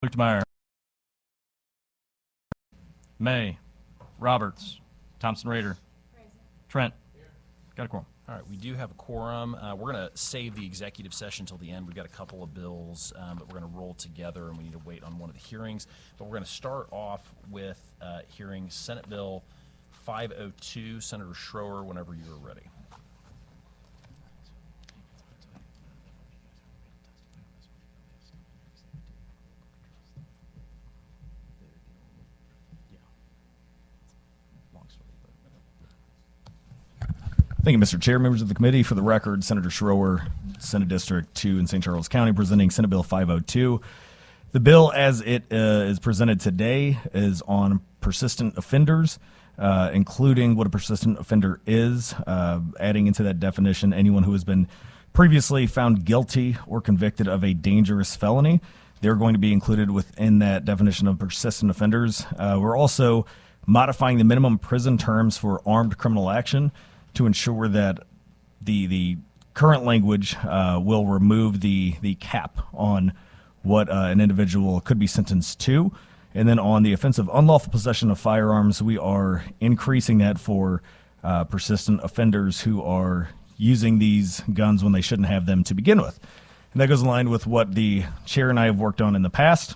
Luchtmeyer. May. Roberts. Thompson Rader. Trent. Got a quorum. All right, we do have a quorum. We're going to save the executive session till the end. We've got a couple of bills, but we're going to roll together, and we need to wait on one of the hearings. But we're going to start off with hearing Senate Bill 502. Senator Schroer, whenever you are ready. Thank you, Mr. Chair, members of the committee. For the record, Senator Schroer, Senate District 2 in St. Charles County, presenting Senate Bill 502. The bill, as it is presented today, is on persistent offenders, including what a persistent offender is, adding into that definition anyone who has been previously found guilty or convicted of a dangerous felony. They're going to be included within that definition of persistent offenders. We're also modifying the minimum prison terms for armed criminal action to ensure that the current language will remove the cap on what an individual could be sentenced to. And then on the offense of unlawful possession of firearms, we are increasing that for persistent offenders who are using these guns when they shouldn't have them to begin with. And that goes in line with what the chair and I have worked on in the past.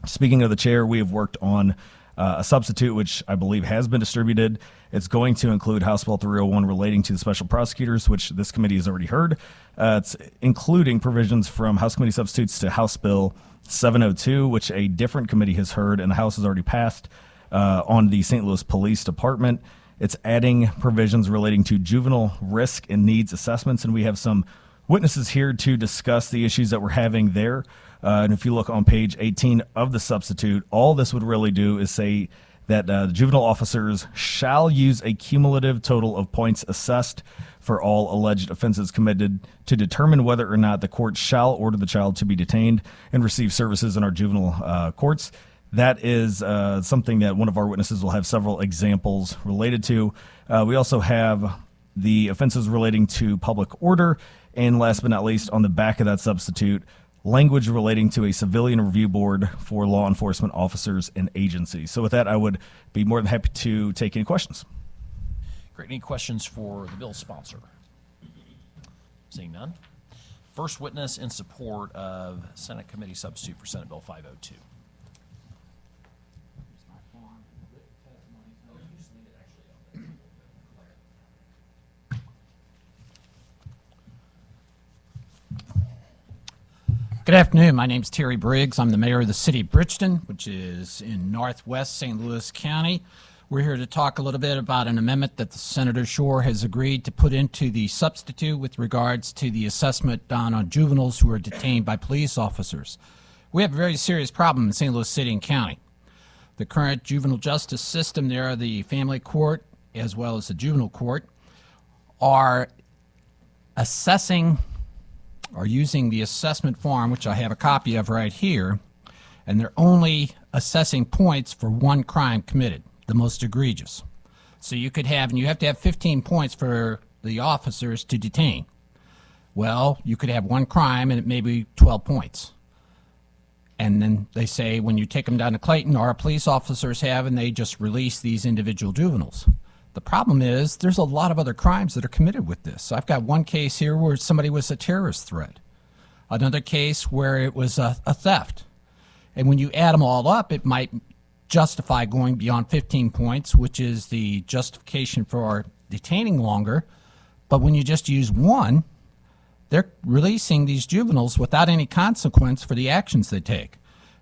Speaking of the chair, we have worked on a substitute, which I believe has been distributed. It's going to include House Bill 301 relating to the special prosecutors, which this committee has already heard. It's including provisions from House Committee substitutes to House Bill 702, which a different committee has heard and the House has already passed on the St. Louis Police Department. It's adding provisions relating to juvenile risk and needs assessments, and we have some witnesses here to discuss the issues that we're having there. And if you look on page 18 of the substitute, all this would really do is say that the juvenile officers shall use a cumulative total of points assessed for all alleged offenses committed to determine whether or not the court shall order the child to be detained and receive services in our juvenile courts. That is something that one of our witnesses will have several examples related to. We also have the offenses relating to public order, and last but not least, on the back of that substitute, language relating to a civilian review board for law enforcement officers and agencies. So with that, I would be more than happy to take any questions. Great. Any questions for the bill's sponsor? Seeing none. First witness in support of Senate Committee substitute for Senate Bill 502. Good afternoon. My name is Terry Briggs. I'm the mayor of the city of Bridgeton, which is in northwest St. Louis County. We're here to talk a little bit about an amendment that the Senator Schroer has agreed to put into the substitute with regards to the assessment done on juveniles who are detained by police officers. We have a very serious problem in St. Louis City and County. The current juvenile justice system there, the family court as well as the juvenile court, are assessing are using the assessment form, which I have a copy of right here, and they're only assessing points for one crime committed, the most egregious. So you could have, and you have to have 15 points for the officers to detain. Well, you could have one crime and it may be 12 points. And then they say when you take them down to Clayton, our police officers have, and they just release these individual juveniles. The problem is there's a lot of other crimes that are committed with this. I've got one case here where somebody was a terrorist threat, another case where it was a theft. And when you add them all up, it might justify going beyond 15 points, which is the justification for detaining longer. But when you just use one, they're releasing these juveniles without any consequence for the actions they take.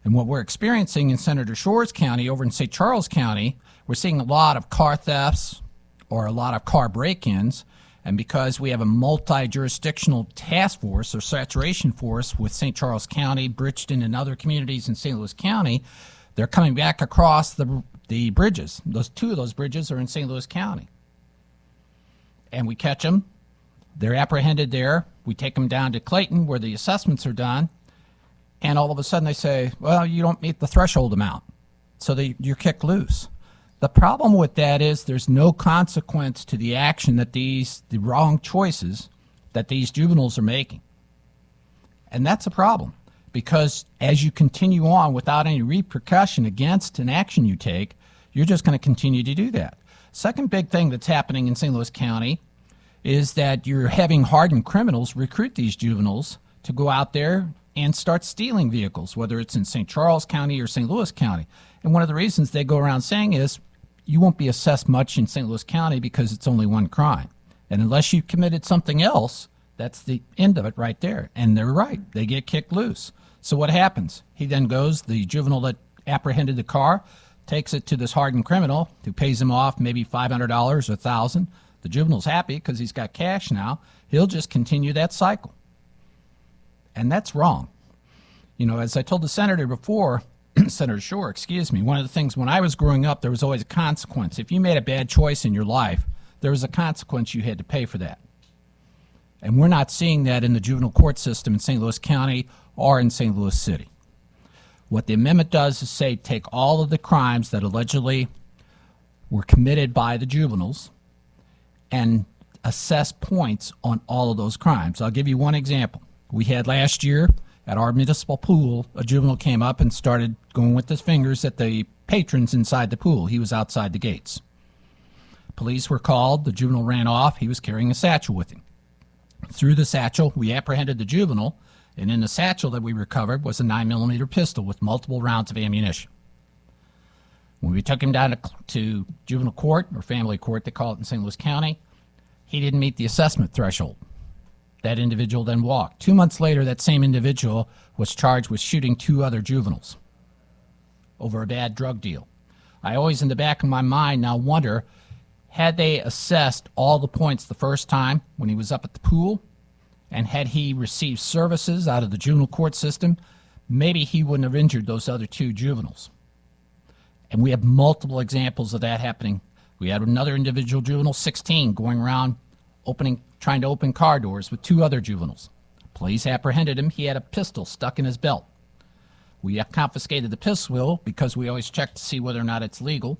And what we're experiencing in Senator Schroer's county, over in St. Charles County, we're seeing a lot of car thefts or a lot of car break-ins, and because we have a multi-jurisdictional task force or saturation force with St. Charles County, Bridgeton, and other communities in St. Louis County, they're coming back across the bridges. Two of those bridges are in St. Louis County. And we catch them. They're apprehended there. We take them down to Clayton where the assessments are done, and all of a sudden they say, well, you don't meet the threshold amount, so you're kicked loose. The problem with that is there's no consequence to the action that the wrong choices that these juveniles are making. And that's a problem. because as you continue on without any repercussion against an action you take, you're just going to continue to do that. Second big thing that's happening in St. Louis County is that you're having hardened criminals recruit these juveniles to go out there and start stealing vehicles, whether it's in St. Charles County or St. Louis County. And one of the reasons they go around saying is you won't be assessed much in St. Louis County because it's only one crime. And unless you've committed something else, that's the end of it right there. And they're right. They get kicked loose. So what happens? He then goes, the juvenile that apprehended the car, takes it to this hardened criminal who pays him off maybe $500 or $1,000. The juvenile's happy because he's got cash now. He'll just continue that cycle. And that's wrong. You know, as I told the senator before, Senator Schroer, excuse me, one of the things when I was growing up, there was always a consequence. If you made a bad choice in your life, there was a consequence you had to pay for that. And we're not seeing that in the juvenile court system in St. Louis County or in St. Louis City. What the amendment does is say take all of the crimes that allegedly were committed by the juveniles and assess points on all of those crimes. I'll give you one example. We had last year at our municipal pool, a juvenile came up and started going with his fingers at the patrons inside the pool. He was outside the gates. Police were called. The juvenile ran off. He was carrying a satchel with him. Through the satchel, we apprehended the juvenile, and in the satchel that we recovered was a 9mm pistol with multiple rounds of ammunition. When we took him down to juvenile court, or family court, they call it in St. Louis County, he didn't meet the assessment threshold. That individual then walked. 2 months later, that same individual was charged with shooting 2 other juveniles over a bad drug deal. I always, in the back of my mind, now wonder, had they assessed all the points the first time when he was up at the pool, and had he received services out of the juvenile court system, maybe he wouldn't have injured those other 2 juveniles. And we have multiple examples of that happening. We had another individual juvenile, 16, going around trying to open car doors with 2 other juveniles. Police apprehended him. He had a pistol stuck in his belt. We confiscated the pistol because we always check to see whether or not it's legal,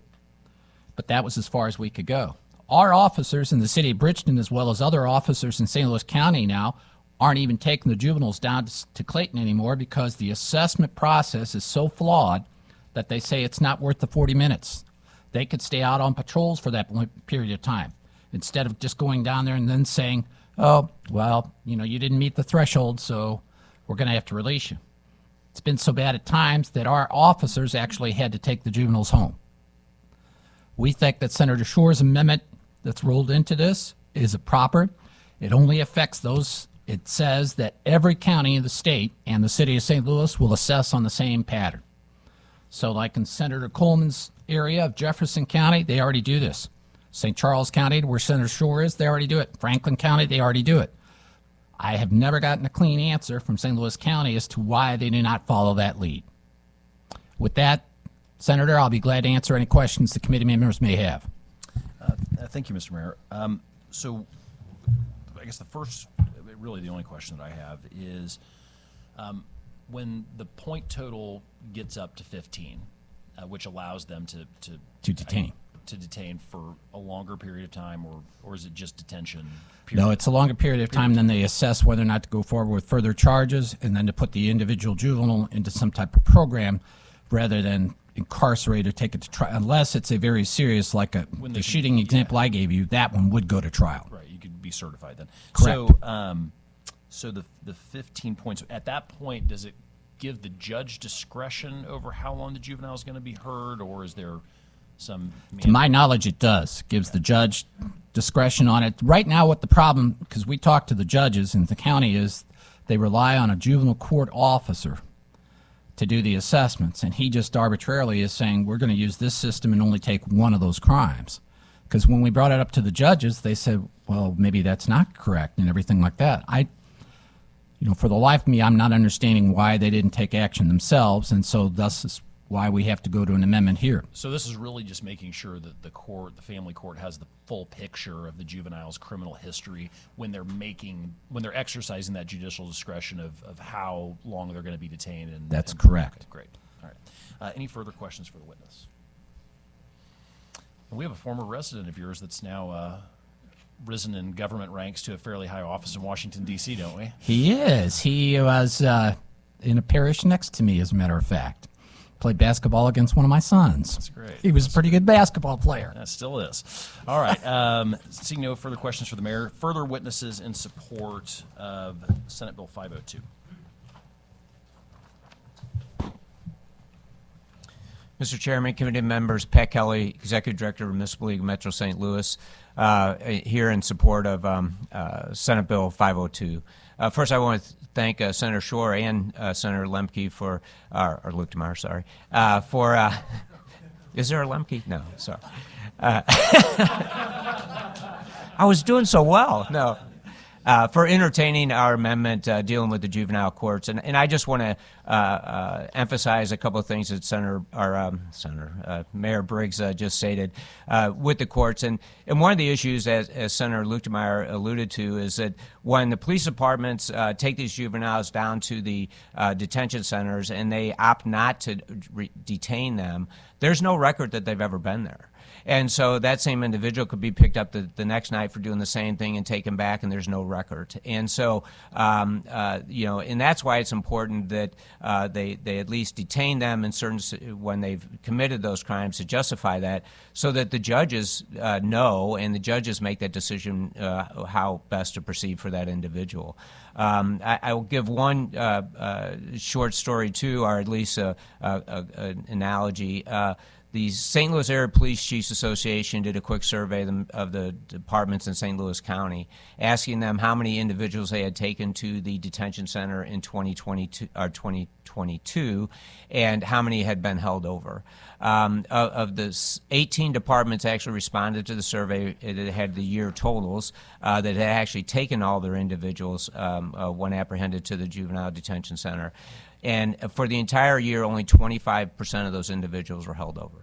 but that was as far as we could go. Our officers in the city of Bridgeton, as well as other officers in St. Louis County now, aren't even taking the juveniles down to Clayton anymore because the assessment process is so flawed that they say it's not worth the 40 minutes. They could stay out on patrols for that period of time instead of just going down there and then saying, oh, well, you know, you didn't meet the threshold, so we're going to have to release you. It's been so bad at times that our officers actually had to take the juveniles home. We think that Senator Schroer's amendment that's rolled into this is proper. It only affects those. It says that every county in the state and the city of St. Louis will assess on the same pattern. So like in Senator Coleman's area of Jefferson County, they already do this. St. Charles County, where Senator Schroer is, they already do it. Franklin County, they already do it. I have never gotten a clean answer from St. Louis County as to why they do not follow that lead. With that, Senator, I'll be glad to answer any questions the committee members may have. Thank you, Mr. Mayor. So I guess the first, really the only question that I have is when the point total gets up to 15, which allows them to detain. To detain for a longer period of time, or is it just detention period? No, it's a longer period of time. Then they assess whether or not to go forward with further charges and then to put the individual juvenile into some type of program rather than incarcerate or take it to trial, unless it's a very serious, like the shooting example I gave you, that one would go to trial. Right, you could be certified then. Correct. So the 15 points, at that point, does it give the judge discretion over how long the juvenile is going to be heard, or is there some... To my knowledge, it does. Gives the judge discretion on it. Right now, what the problem, because we talk to the judges in the county, is they rely on a juvenile court officer to do the assessments, and he just arbitrarily is saying, we're going to use this system and only take one of those crimes. Because when we brought it up to the judges, they said, well, maybe that's not correct and everything like that. For the life of me, I'm not understanding why they didn't take action themselves, and so thus is why we have to go to an amendment here. So this is really just making sure that the family court has the full picture of the juvenile's criminal history when they're exercising that judicial discretion of how long they're going to be detained. That's correct. Okay, great. All right. Any further questions for the witness? And we have a former resident of yours that's now risen in government ranks to a fairly high office in Washington, D.C., don't we? He is. He was in a parish next to me, as a matter of fact. Played basketball against one of my sons. That's great. He was a pretty good basketball player. That still is. All right. Seeing no further questions for the mayor, further witnesses in support of Senate Bill 502. Mr. Chairman, committee members, Pat Kelly, Executive Director of Municipal League of Metro St. Louis, here in support of Senate Bill 502. First, I want to thank Senator Schroer and Senator Lemke for, or Luke DeMar, sorry, for, is there a Lemke? No, sorry. I was doing so well. No. For entertaining our amendment dealing with the juvenile courts. And I just want to emphasize a couple of things that Mayor Briggs just stated with the courts. And one of the issues, as Senator Lukemeyer alluded to, is that when the police departments take these juveniles down to the detention centers and they opt not to detain them, there's no record that they've ever been there. And so that same individual could be picked up the next night for doing the same thing and taken back, and there's no record. And so, and that's why it's important that they at least detain them in certain when they've committed those crimes to justify that, so that the judges know and the judges make that decision how best to proceed for that individual. I will give one short story too, or at least an analogy. The St. Louis Area Police Chiefs Association did a quick survey of the departments in St. Louis County, asking them how many individuals they had taken to the detention center in 2022 and how many had been held over. Of the 18 departments actually responded to the survey, it had the year totals that had actually taken all their individuals when apprehended to the juvenile detention center. And for the entire year, only 25% of those individuals were held over.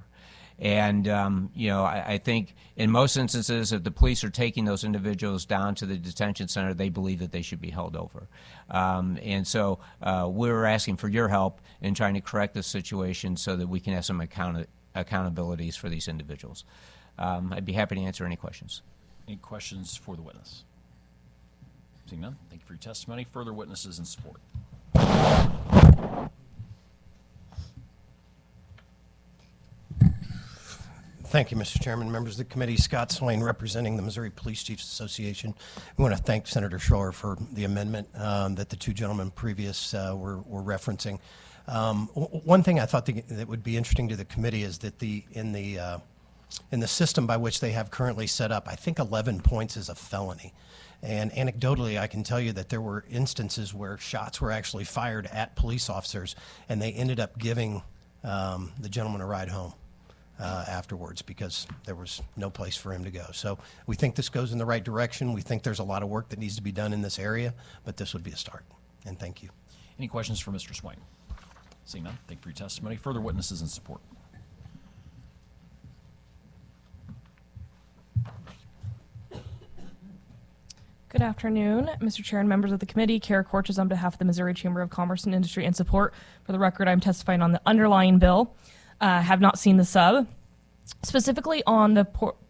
And, I think in most instances, if the police are taking those individuals down to the detention center, they believe that they should be held over. And so we're asking for your help in trying to correct this situation so that we can have some accountabilities for these individuals. I'd be happy to answer any questions. Any questions for the witness? Seeing none, thank you for your testimony. Further witnesses in support. Thank you, Mr. Chairman. Members of the committee, Scott Swain representing the Missouri Police Chiefs Association. We want to thank Senator Schroer for the amendment that the two gentlemen previous were referencing. One thing I thought that would be interesting to the committee is that in the system by which they have currently set up, I think 11 points is a felony. And anecdotally, I can tell you that there were instances where shots were actually fired at police officers, and they ended up giving the gentleman a ride home afterwards because there was no place for him to go. So we think this goes in the right direction. We think there's a lot of work that needs to be done in this area, but this would be a start. And thank you. Any questions for Mr. Swain? Seeing none, thank you for your testimony. Further witnesses in support. Good afternoon, Mr. Chair and members of the committee. Kara Korches on behalf of the Missouri Chamber of Commerce and Industry in support. For the record, I'm testifying on the underlying bill. Have not seen the sub. Specifically on the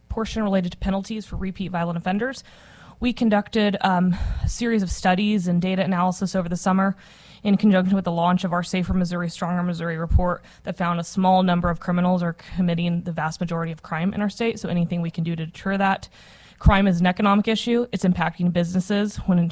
portion related to penalties for repeat violent offenders, we conducted a series of studies and data analysis over the summer in conjunction with the launch of our Safer Missouri, Stronger Missouri report that found a small number of criminals are committing the vast majority of crime in our state, so anything we can do to deter that. Crime is an economic issue. It's impacting businesses when in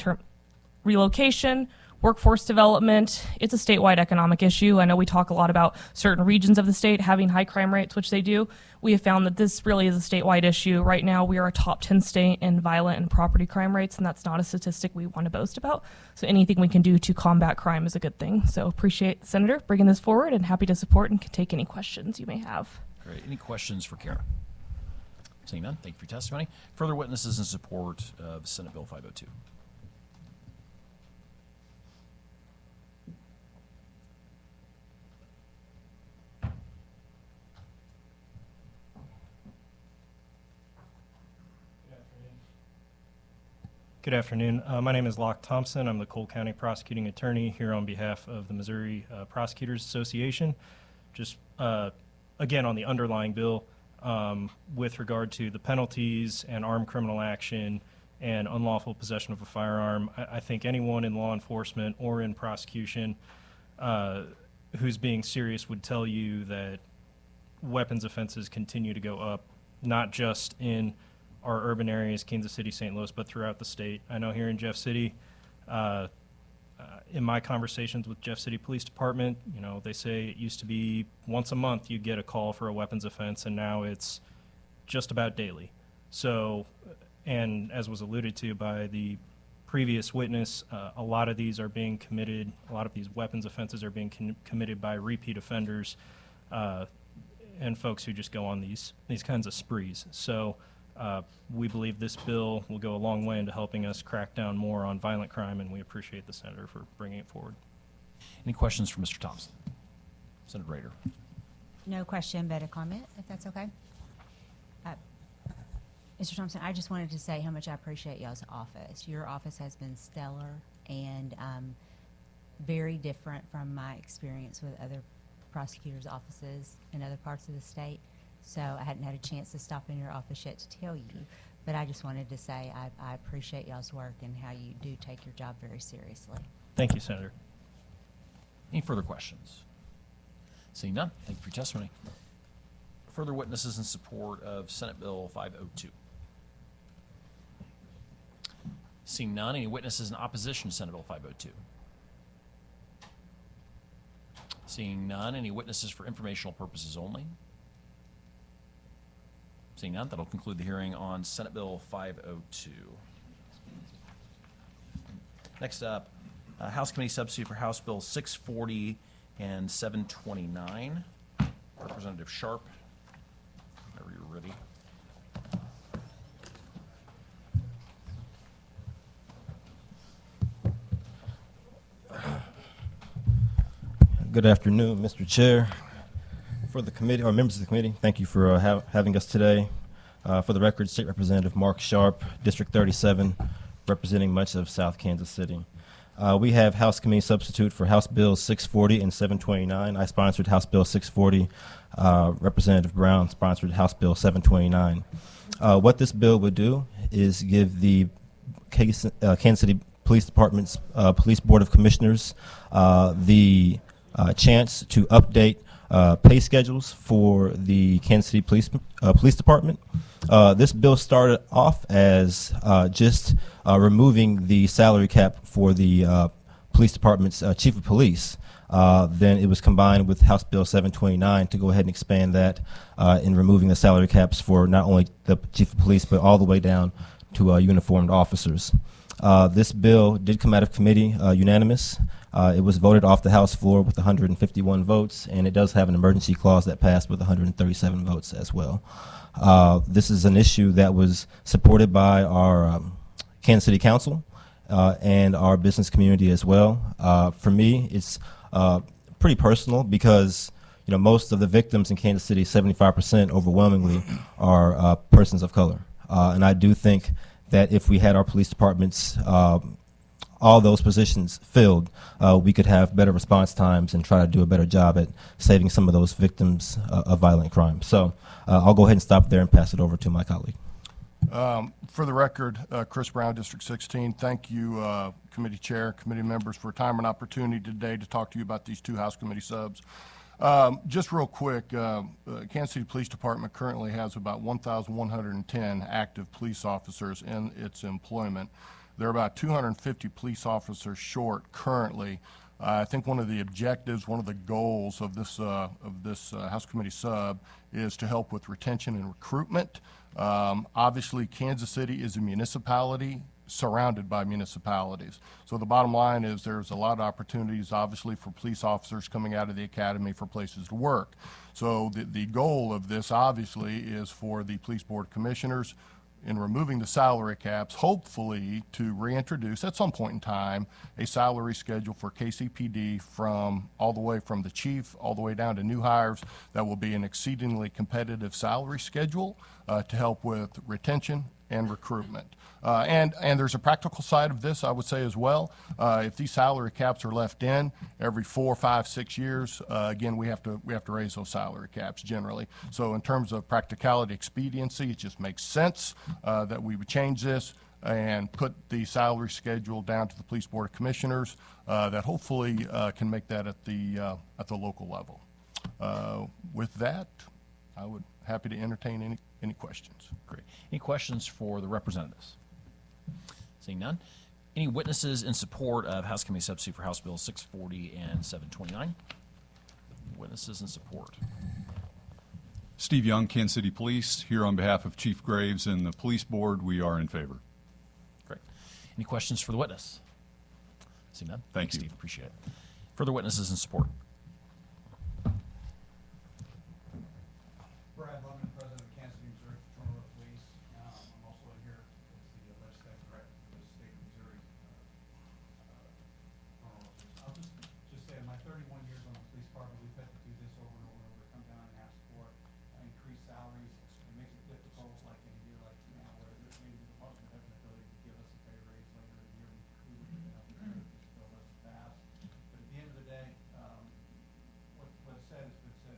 relocation, workforce development. It's a statewide economic issue. I know we talk a lot about certain regions of the state having high crime rates, which they do. We have found that this really is a statewide issue. Right now, we are a top 10 state in violent and property crime rates, and that's not a statistic we want to boast about. So anything we can do to combat crime is a good thing. So appreciate the Senator bringing this forward and happy to support and can take any questions you may have. Great. Any questions for Kara? Seeing none, thank you for your testimony. Further witnesses in support of Senate Bill 502. Good afternoon. My name is Locke Thompson. I'm the Cole County Prosecuting Attorney here on behalf of the Missouri Prosecutors Association. Just again on the underlying bill with regard to the penalties and armed criminal action and unlawful possession of a firearm. I think anyone in law enforcement or in prosecution who's being serious would tell you that weapons offenses continue to go up, not just in our urban areas, Kansas City, St. Louis, but throughout the state. I know here in Jeff City, in my conversations with Jeff City Police Department, you know, they say it used to be once a month you get a call for a weapons offense, and now it's just about daily. So, and as was alluded to by the previous witness, a lot of these are being committed, a lot of these weapons offenses are being committed by repeat offenders and folks who just go on these kinds of sprees. So we believe this bill will go a long way into helping us crack down more on violent crime, and we appreciate the senator for bringing it forward. Any questions for Mr. Thompson? Senator Rader. No question, but a comment, if that's okay. Mr. Thompson, I just wanted to say how much I appreciate y'all's office. Your office has been stellar and very different from my experience with other prosecutors' offices in other parts of the state. So I hadn't had a chance to stop in your office yet to tell you, but I just wanted to say I appreciate y'all's work and how you do take your job very seriously. Thank you, Senator. Any further questions? Seeing none, thank you for your testimony. Further witnesses in support of Senate Bill 502? Seeing none, any witnesses in opposition to Senate Bill 502? Seeing none, any witnesses for informational purposes only? Seeing none, that'll conclude the hearing on Senate Bill 502. Next up, House Committee Substitute for House Bill 640 and 729. Representative Sharp, whenever you're ready. Good afternoon, Mr. Chair. For the committee, or members of the committee, thank you for having us today. For the record, State Representative Mark Sharp, District 37, representing much of South Kansas City. We have House Committee Substitute for House Bills 640 and 729. I sponsored House Bill 640. Representative Brown sponsored House Bill 729. What this bill would do is give the Kansas City Police Department's Police Board of Commissioners the chance to update pay schedules for the Kansas City Police Department. This bill started off as just removing the salary cap for the police department's chief of police. Then it was combined with House Bill 729 to go ahead and expand that in removing the salary caps for not only the chief of police but all the way down to uniformed officers. This bill did come out of committee unanimous. It was voted off the House floor with 151 votes, and it does have an emergency clause that passed with 137 votes as well. This is an issue that was supported by our Kansas City Council and our business community as well. For me, it's pretty personal because most of the victims in Kansas City, 75% overwhelmingly, are persons of color. And I do think that if we had our police departments all those positions filled, we could have better response times and try to do a better job at saving some of those victims of violent crime. So I'll go ahead and stop there and pass it over to my colleague. For the record, Chris Brown, District 16. Thank you, committee chair, committee members, for time and opportunity today to talk to you about these two House committee subs. Just real quick, Kansas City Police Department currently has about 1,110 active police officers in its employment. There are about 250 police officers short currently. I think one of the objectives, one of the goals of this House Committee sub is to help with retention and recruitment. Obviously, Kansas City is a municipality surrounded by municipalities. So the bottom line is there's a lot of opportunities, obviously, for police officers coming out of the academy for places to work. So the goal of this, obviously, is for the Police Board of Commissioners, in removing the salary caps, hopefully to reintroduce at some point in time a salary schedule for KCPD from all the way from the chief all the way down to new hires that will be an exceedingly competitive salary schedule to help with retention and recruitment. And there's a practical side of this, I would say, as well. If these salary caps are left in every 4, 5, 6 years, again, we have to raise those salary caps generally. So in terms of practicality, expediency, it just makes sense that we would change this. and put the salary schedule down to the Police Board of Commissioners that hopefully can make that at the local level. With that, I would happy to entertain any questions. Great. Any questions for the representatives? Seeing none. Any witnesses in support of House Committee Substitute for House Bill 640 and 729? Witnesses in support. Steve Young, Kansas City Police, here on behalf of Chief Graves and the Police Board. We are in favor. Great. Any questions for the witness? Seeing none. Thank you. Steve. Appreciate it. Further witnesses in support. Brad Lemon, President of Kansas City, Missouri Patrol Police. I'm also in here as the legislative director for the state of Missouri. I'll just say, in my 31 years on the police department, we've had to do this over and over and over, come down and ask for increased salaries. It makes it difficult, like in a year like now, where maybe the department has an ability to give us a pay raise later in the year. We would have been able to do this bill as fast. But at the end of the day, what's said has been said.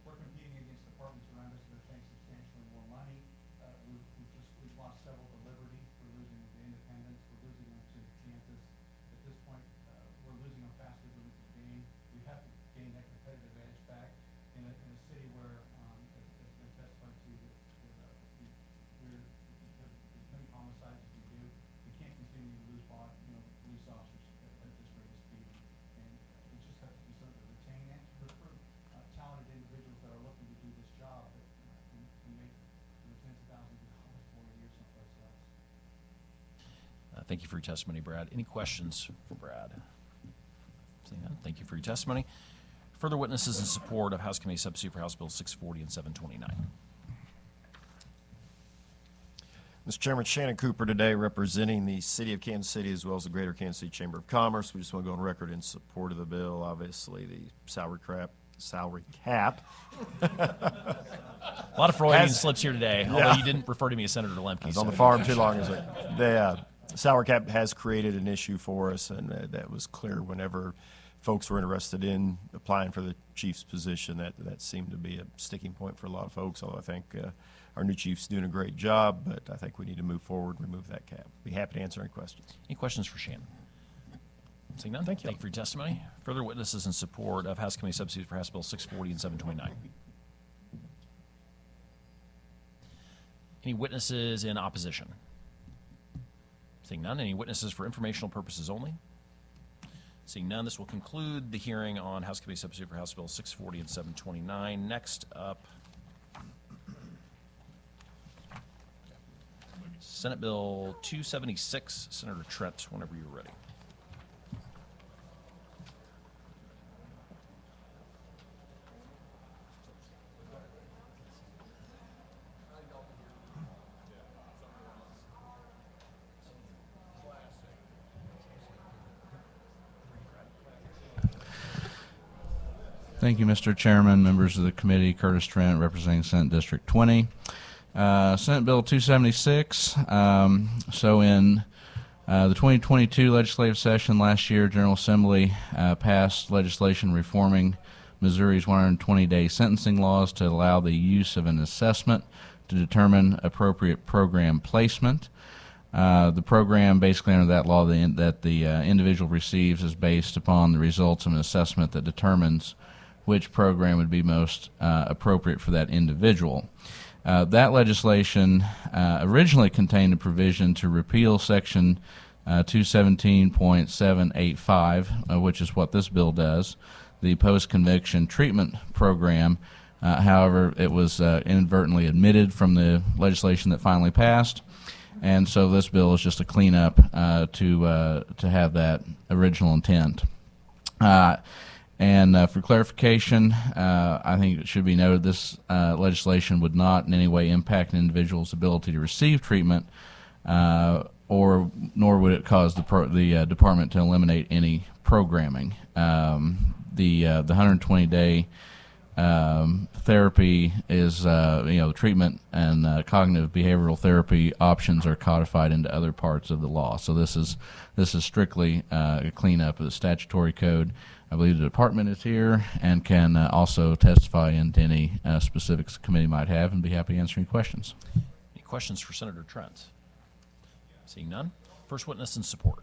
We're competing against departments around us that are paying substantially more money. We've lost several to Liberty. We're losing them to Independence. We're losing them to Kansas. At this point, we're losing them faster than we can gain. We have to gain that competitive edge back in a city where, as been testified to, we're as many homicides as we do. We can't continue to lose police officers at this rate of speed. And we just have to do something to retain and to recruit talented individuals that are looking to do this job that can make tens of thousands of dollars for a year someplace else. Thank you for your testimony, Brad. Any questions for Brad? Seeing none. Thank you for your testimony. Further witnesses in support of House Committee Substitute for House Bill 640 and 729. Mr. Chairman, Shannon Cooper today representing the City of Kansas City as well as the Greater Kansas City Chamber of Commerce. We just want to go on record in support of the bill. Obviously, the salary cap. A lot of Freudian slips here today, although you didn't refer to me as Senator Lemke. I was on the farm too long. The salary cap has created an issue for us, and that was clear whenever folks were interested in applying for the chief's position. That seemed to be a sticking point for a lot of folks, although I think our new chief's doing a great job, but I think we need to move forward, remove that cap. Be happy to answer any questions. Any questions for Shannon? Seeing none. Thank you. Thank you for your testimony. Further witnesses in support of House Committee Substitute for House Bill 640 and 729. Any witnesses in opposition? Seeing none. Any witnesses for informational purposes only? Seeing none, this will conclude the hearing on House Committee Substitute for House Bill 640 and 729. Next up, Senate Bill 276. Senator Trent, whenever you're ready. Thank you, Mr. Chairman, members of the committee. Curtis Trent, representing Senate District 20. Senate Bill 276. So in the 2022 legislative session last year, General Assembly passed legislation reforming Missouri's 120-day sentencing laws to allow the use of an assessment to determine appropriate program placement. The program, basically under that law, that the individual receives is based upon the results of an assessment that determines which program would be most appropriate for that individual. That legislation originally contained a provision to repeal Section 217.785, which is what this bill does, the Postconviction Treatment Program. However, it was inadvertently omitted from the legislation that finally passed, and so this bill is just a cleanup to have that original intent. And for clarification, I think it should be noted this legislation would not in any way impact an individual's ability to receive treatment, nor would it cause the department to eliminate any programming. The 120-day therapy is, treatment and cognitive behavioral therapy options are codified into other parts of the law. So this is strictly a cleanup of the statutory code. I believe the department is here and can also testify into any specifics the committee might have, and be happy to answer any questions. Any questions for Senator Trent? Seeing none. First witness in support.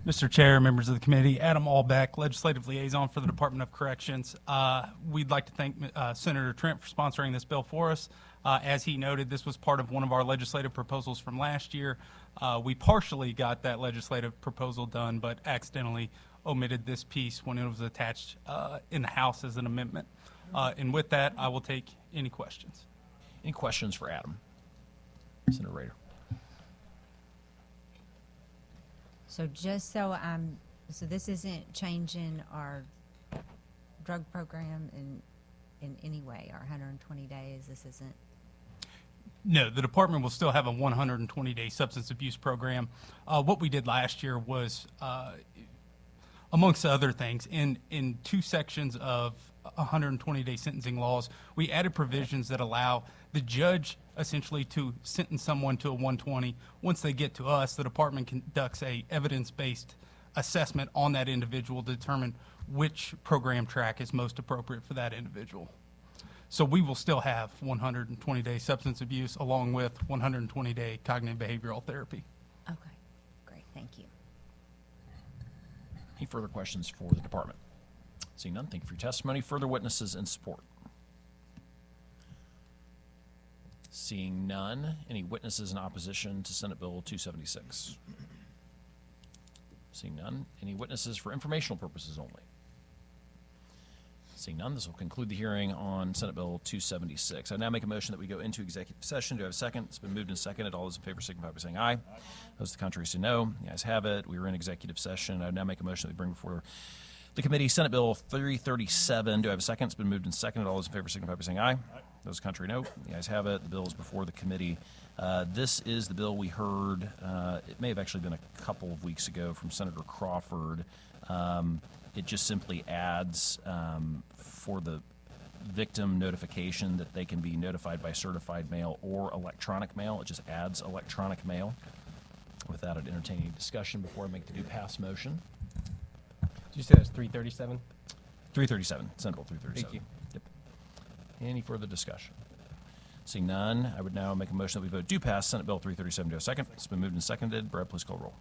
Mr. Chair, members of the committee, Adam Albeck, Legislative Liaison for the Department of Corrections. We'd like to thank Senator Trent for sponsoring this bill for us. As he noted, this was part of one of our legislative proposals from last year. We partially got that legislative proposal done, but accidentally omitted this piece when it was attached in the House as an amendment. And with that, I will take any questions. Any questions for Adam? Senator Rader. So just so so this isn't changing our drug program in any way, our 120 days, this isn't? No, the department will still have a 120-day substance abuse program. What we did last year was, amongst other things, in two sections of 120-day sentencing laws, we added provisions that allow the judge essentially to sentence someone to a 120. Once they get to us, the department conducts a evidence-based assessment on that individual to determine which program track is most appropriate for that individual. So we will still have 120-day substance abuse along with 120-day cognitive behavioral therapy. Okay, great, thank you. Any further questions for the department? Seeing none, thank you for your testimony. Further witnesses in support? Seeing none, any witnesses in opposition to Senate Bill 276? Seeing none, any witnesses for informational purposes only? Seeing none, this will conclude the hearing on Senate Bill 276. I now make a motion that we go into executive session. Do I have a second? It's been moved and seconded. All those in favor signify by saying aye. Those to the contrary say no. The ayes have it. We are in executive session. I now make a motion that we bring before the committee Senate Bill 337. Do I have a second? It's been moved and seconded. All those in favor signify by saying aye. Those contrary, no. The ayes have it. The bill is before the committee. This is the bill we heard, it may have actually been a couple of weeks ago from Senator Crawford. It just simply adds for the victim notification that they can be notified by certified mail or electronic mail. It just adds electronic mail. With that, I'd entertain any discussion before I make the due pass motion. Did you say that's 337? 337, Senate Bill 337. Thank you. Yep. Any further discussion? Seeing none, I would now make a motion that we vote do pass Senate Bill 337. Do I have a second? It's been moved and seconded. Brad, please call roll.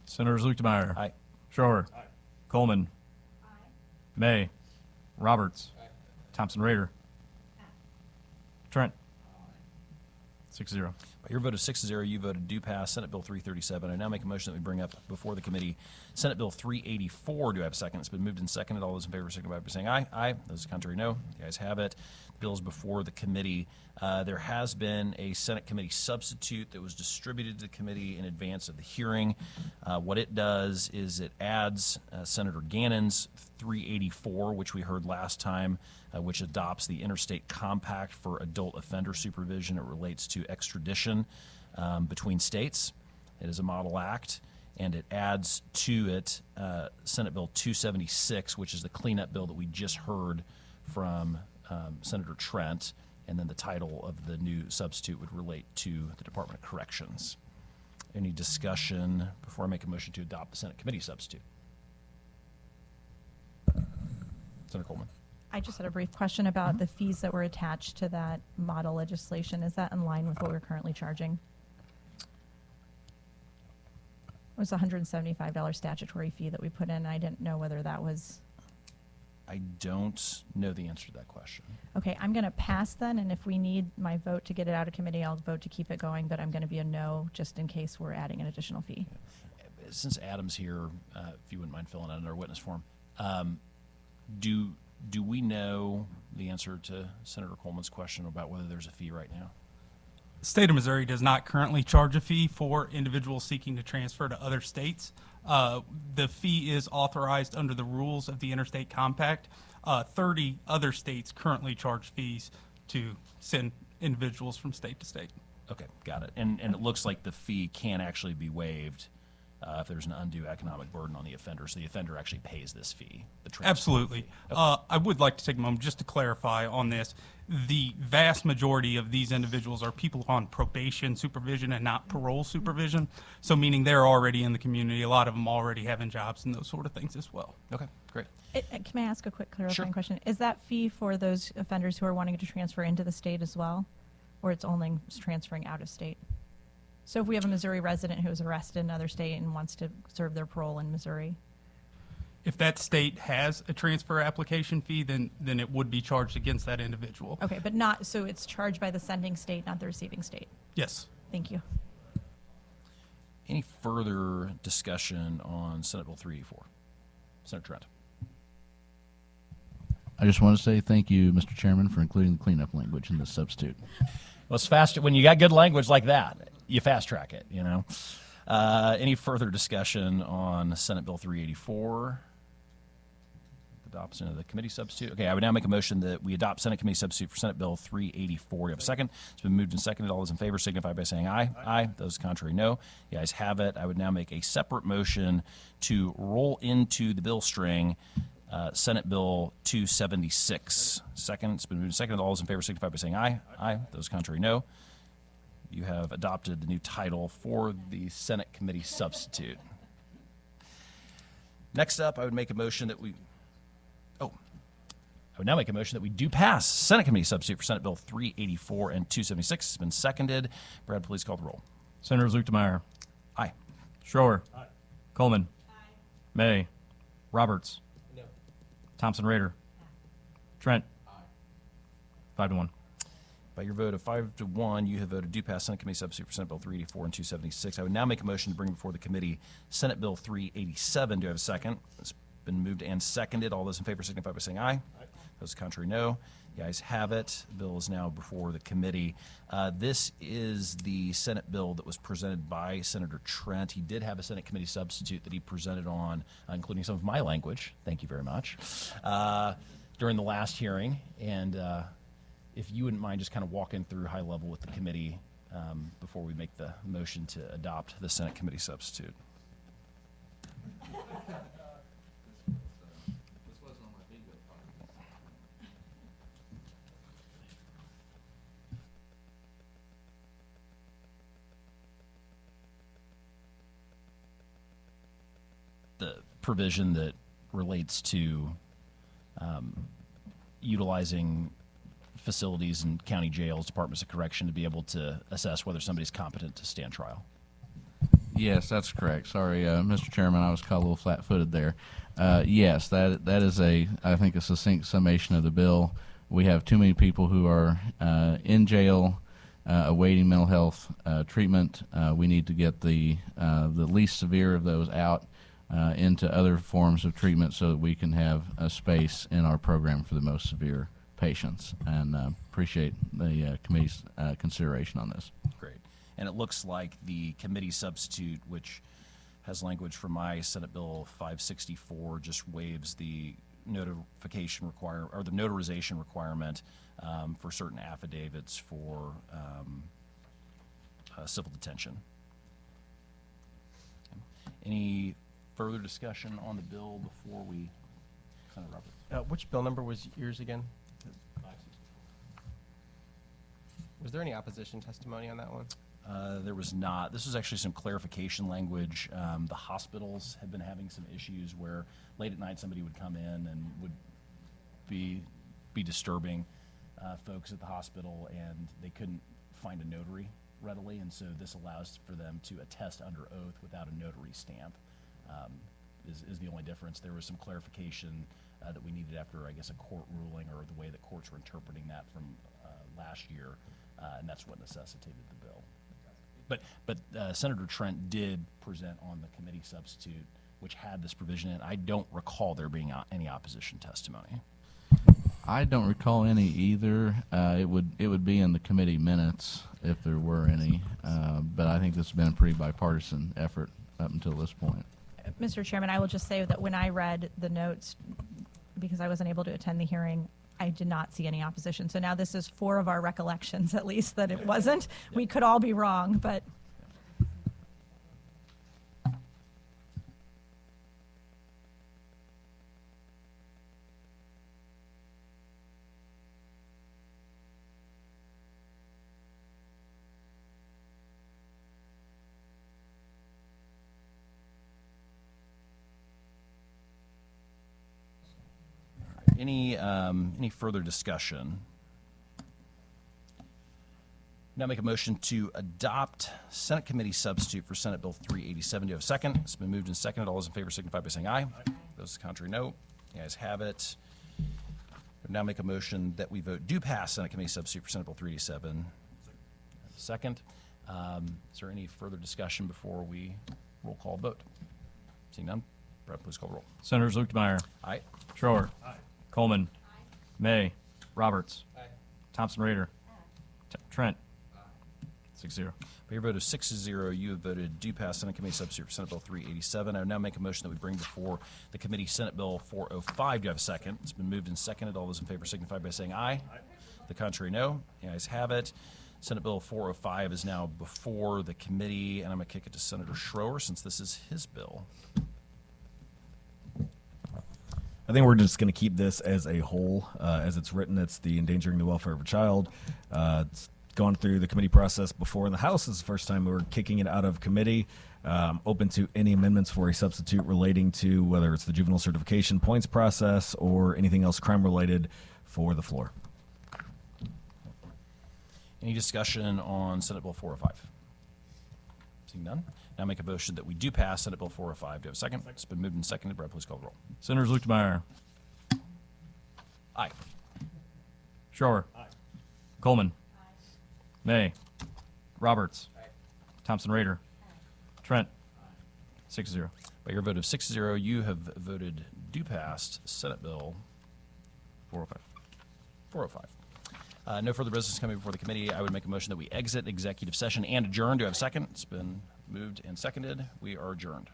Senators Luetkemeyer. Aye. Schroer. Coleman. May. Roberts. Thompson Rader. Trent. 6-0. By your vote of 6-0, you voted do pass Senate Bill 337. I now make a motion that we bring up before the committee Senate Bill 384. Do I have a second? It's been moved and seconded. All those in favor signify by saying aye. Aye. Those contrary, no. The ayes have it. The bill is before the committee. There has been a Senate committee substitute that was distributed to the committee in advance of the hearing. What it does is it adds Senator Gannon's 384, which we heard last time, which adopts the Interstate Compact for Adult Offender Supervision. It relates to extradition between states. It is a model act, and it adds to it Senate Bill 276, which is the cleanup bill that we just heard from Senator Trent, and then the title of the new substitute would relate to the Department of Corrections. Any discussion before I make a motion to adopt the Senate committee substitute? Senator Coleman. I just had a brief question about the fees that were attached to that model legislation. Is that in line with what we're currently charging? It was a $175 statutory fee that we put in. I didn't know whether that was... I don't know the answer to that question. Okay, I'm going to pass then, and if we need my vote to get it out of committee, I'll vote to keep it going, but I'm going to be a no just in case we're adding an additional fee. Since Adam's here, if you wouldn't mind filling out another witness form, do we know the answer to Senator Coleman's question about whether there's a fee right now? The state of Missouri does not currently charge a fee for individuals seeking to transfer to other states. The fee is authorized under the rules of the Interstate Compact. 30 other states currently charge fees to send individuals from state to state. Okay, got it. And it looks like the fee can actually be waived if there's an undue economic burden on the offender, so the offender actually pays this fee. The transfer Absolutely. fee. Okay. I would like to take a moment just to clarify on this. The vast majority of these individuals are people on probation supervision and not parole supervision. So meaning they're already in the community. A lot of them already having jobs and those sort of things as well. Okay, great. Can I ask a quick clarifying Sure. question? Is that fee for those offenders who are wanting to transfer into the state as well? Or it's only transferring out of state? So if we have a Missouri resident who is arrested in another state and wants to serve their parole in Missouri? If that state has a transfer application fee, then it would be charged against that individual. Okay, but not, so it's charged by the sending state, not the receiving state? Yes. Thank you. Any further discussion on Senate Bill 384? Senator Trent. I just want to say thank you, Mr. Chairman, for including the cleanup language in the substitute. Well, it's faster when you got good language like that. You fast track it, you know. Any further discussion on Senate Bill 384? Adoption of the committee substitute. Okay, I would now make a motion that we adopt Senate committee substitute for Senate Bill 384. Do you have a second? It's been moved and seconded. All those in favor signify by saying aye. Aye. Those contrary, no. The ayes have it. I would now make a separate motion to roll into the bill string Senate Bill 276. Second, it's been moved and seconded. All those in favor signify by saying aye. Aye. Those contrary, no. You have adopted the new title for the Senate committee substitute. Next up, I would make a motion that we now make a motion that we do pass Senate committee substitute for Senate Bill 384 and 276. It's been seconded. Brad, please call the roll. Senators Luetkemeyer. Aye. Schroer. Coleman. May. Roberts. No. Thompson Rader. Trent. 5-1. By your vote of 5-1, you have voted do pass Senate committee substitute for Senate Bill 384 and 276. I would now make a motion to bring before the committee Senate Bill 387. Do I have a second? It's been moved and seconded. All those in favor signify by saying aye. Those contrary, no. The ayes have it. The bill is now before the committee. This is the Senate bill that was presented by Senator Trent. He did have a Senate committee substitute that he presented on, including some of my language. Thank you very much. During the last hearing. And if you wouldn't mind just kind of walking through high level with the committee before we make the motion to adopt the Senate committee substitute. The provision that relates to utilizing facilities and county jails, departments of correction to be able to assess whether somebody's competent to stand trial. Yes, that's correct. Sorry, Mr. Chairman, I was caught a little flat-footed there. Yes, that is I think, a succinct summation of the bill. We have too many people who are in jail awaiting mental health treatment. We need to get the least severe of those out into other forms of treatment so that we can have a space in our program for the most severe patients, and appreciate the committee's consideration on this. Great. And it looks like the committee substitute, which has language from my Senate Bill 564, just waives the notification or the notarization requirement for certain affidavits for civil detention. Any further discussion on the bill before we, Senator Roberts? Which bill number was yours again? Was there any opposition testimony on that one? There was not. This was actually some clarification language. The hospitals had been having some issues where late at night somebody would come in and would be disturbing folks at the hospital, and they couldn't find a notary readily, and so this allows for them to attest under oath without a notary stamp. Is the only difference. There was some clarification that we needed after, I guess, a court ruling or the way that courts were interpreting that from last year, and that's what necessitated the bill. But Senator Trent did present on the committee substitute, which had this provision in it. I don't recall there being any opposition testimony. I don't recall any either. It would be in the committee minutes if there were any, but I think this has been a pretty bipartisan effort up until this point. Mr. Chairman, I will just say that when I read the notes, because I wasn't able to attend the hearing, I did not see any opposition. So now this is 4 of our recollections, at least, that it wasn't. We could all be wrong, but. any further discussion? Now make a motion to adopt Senate Committee substitute for Senate Bill 387. Do you have a second? It's been moved and seconded. All those in favor signify by saying aye. Those contrary, no. The ayes have it. Now make a motion that we vote do pass Senate Committee substitute for Senate Bill 387. Second. Is there any further discussion before we roll call vote? Seeing none, Brett, please call the roll. Senators Lukemeyer, Aye. Schroer, Coleman, May, Roberts, Thompson Raider, Trent. 6-0. By your vote of 6-0, you have voted do pass Senate Committee substitute for Senate Bill 387. I would now make a motion that we bring before the committee Senate Bill 405. Do you have a second? It's been moved and seconded. All those in favor signify by saying aye. The contrary, no. The ayes have it. Senate Bill 405 is now before the committee, and I'm going to kick it to Senator Schroer since this is his bill. I think we're just going to keep this as a whole. As it's written, it's the endangering the welfare of a child. It's gone through the committee process before in the House. This is the first time we're kicking it out of committee. Open to any amendments for a substitute relating to whether it's the juvenile certification points process or anything else crime-related for the floor. Any discussion on Senate Bill 405? Seeing none, now make a motion that we do pass Senate Bill 405. Do you have a second? It's been moved and seconded. Brett, please call the roll. Senators Lukemeyer, Aye. Schroer, Coleman, May, Roberts, Thompson Raider, Trent. 6-0. By your vote of 6-0, you have voted do pass Senate Bill 405. 405. No further business coming before the committee. I would make a motion that we exit executive session and adjourn. Do I have a second? It's been moved and seconded. We are adjourned.